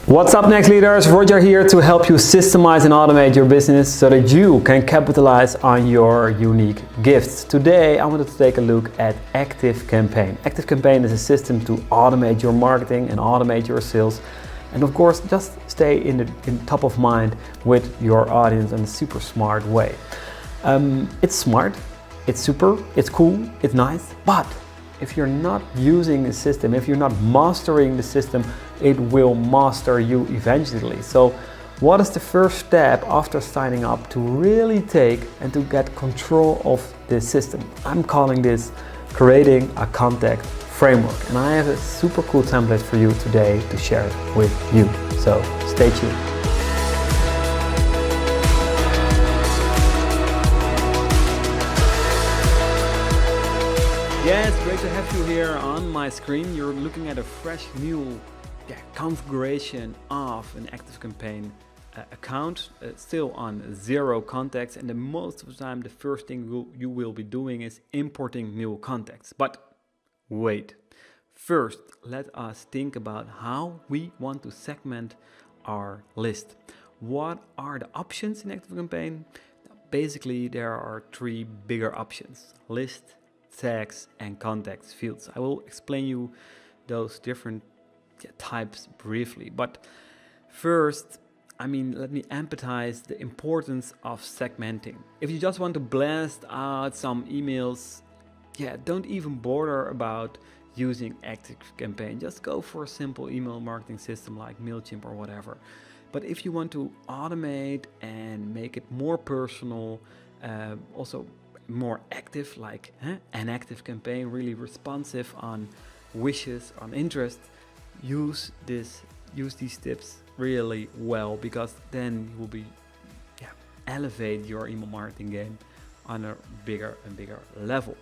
What's up next leaders, Roger here to help you systemize and automate your business so that you can capitalize on your unique gifts. Today I wanted to take a look at Activecampaign. Activecampaign is a system to automate your marketing and automate your sales, and of course just stay in top of mind with your audience in a super smart way. It's smart, it's super, it's cool, it's nice, but if you're not using the system, if you're not mastering the system, it will master you eventually. So what is the first step after signing up to really take and to get control of this system? I'm calling this creating a contact framework, and I have a super cool template for you today to share with you. So stay tuned. Yeah, it's great to have you here on my screen. You're looking at a fresh new configuration of an Activecampaign account, still on 0 contacts, and most of the time the first thing you will be doing is importing new contacts. But wait, first let us think about how we want to segment our list. What are the options in Activecampaign? Basically there are 3 bigger options: list, tags and contacts fields. I will explain you those different types briefly, but first, let me empathize the importance of segmenting. If you just want to blast out some emails, don't even bother about using Activecampaign. Just go for a simple email marketing system like MailChimp or whatever. But if you want to automate and make it more personal, also more active, like an Activecampaign, really responsive on wishes, on interest, use these tips really well, because then you will be elevate your email marketing game on a bigger and bigger level.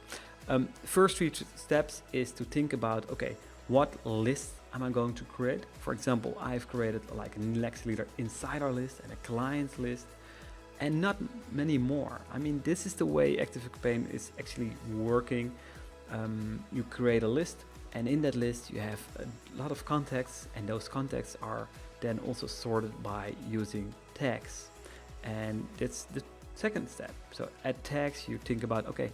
First 3 steps is to think about, okay, what list am I going to create? For example, I've created like a Lex Leader Insider list and a clients list, and not many more. This is the way Activecampaign is actually working. You create a list, and in that list you have a lot of contacts, and those contacts are then also sorted by using tags. And that's the second step. So at tags you think about, okay,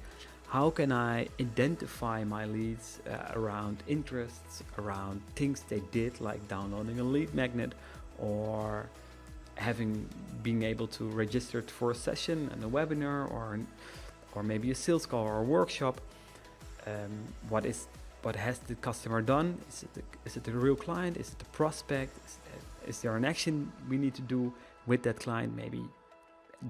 how can I identify my leads around interests, around things they did, like downloading a lead magnet, or being able to register for a session and a webinar, or maybe a sales call or a workshop. What has the customer done? Is it a real client? Is it a prospect? Is there an action we need to do with that client? Maybe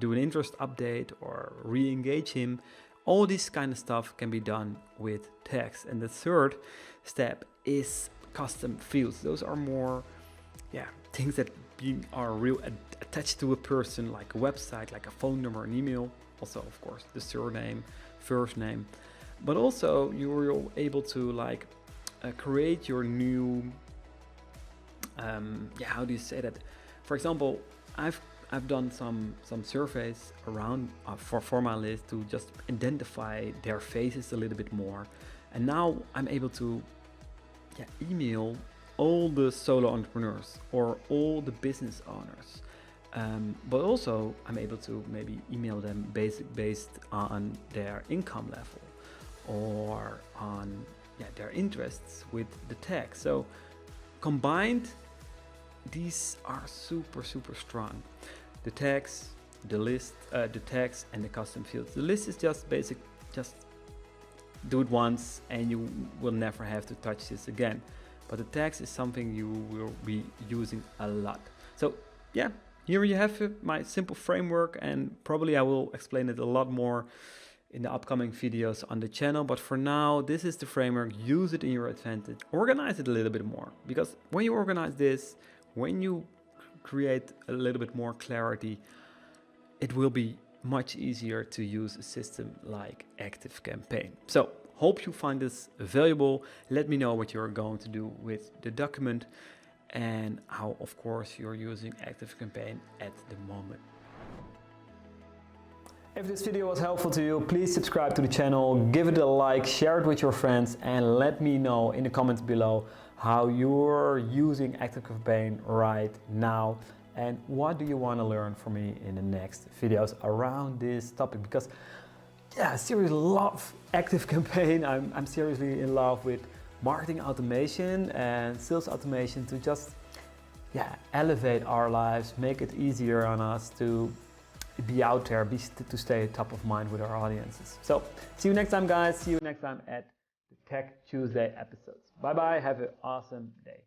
do an interest update or re-engage him. All this kind of stuff can be done with tags. And the third step is custom fields. Those are more things that are real attached to a person, like a website, like a phone number, an email, also of course the surname, first name, but also you're able to create your new how do you say that? For example, I've done some surveys around for my list to just identify their faces a little bit more, and now I'm able to email all the solo entrepreneurs or all the business owners, but also I'm able to maybe email them based on their income level or on their interests with the tag. So combined, these are super strong. The tags, the list, the tags and the custom fields. The list is just basic, just do it once and you will never have to touch this again. But the tags is something you will be using a lot. So here you have my simple framework, and probably I will explain it a lot more in the upcoming videos on the channel. But for now, this is the framework. Use it in your advantage. Organize it a little bit more, because when you organize this, when you create a little bit more clarity, it will be much easier to use a system like Activecampaign. So hope you find this valuable. Let me know what you're going to do with the document and how, of course, you're using Activecampaign at the moment. If this video was helpful to you, please subscribe to the channel, give it a like, share it with your friends, and let me know in the comments below how you're using Activecampaign right now, and what do you want to learn from me in the next videos around this topic. Because yeah, I seriously love Activecampaign. I'm seriously in love with marketing automation and sales automation to just elevate our lives, make it easier on us to be out there, to stay top of mind with our audiences. So see you next time, guys. See you next time at the Tech Tuesday episodes. Bye bye. Have an awesome day.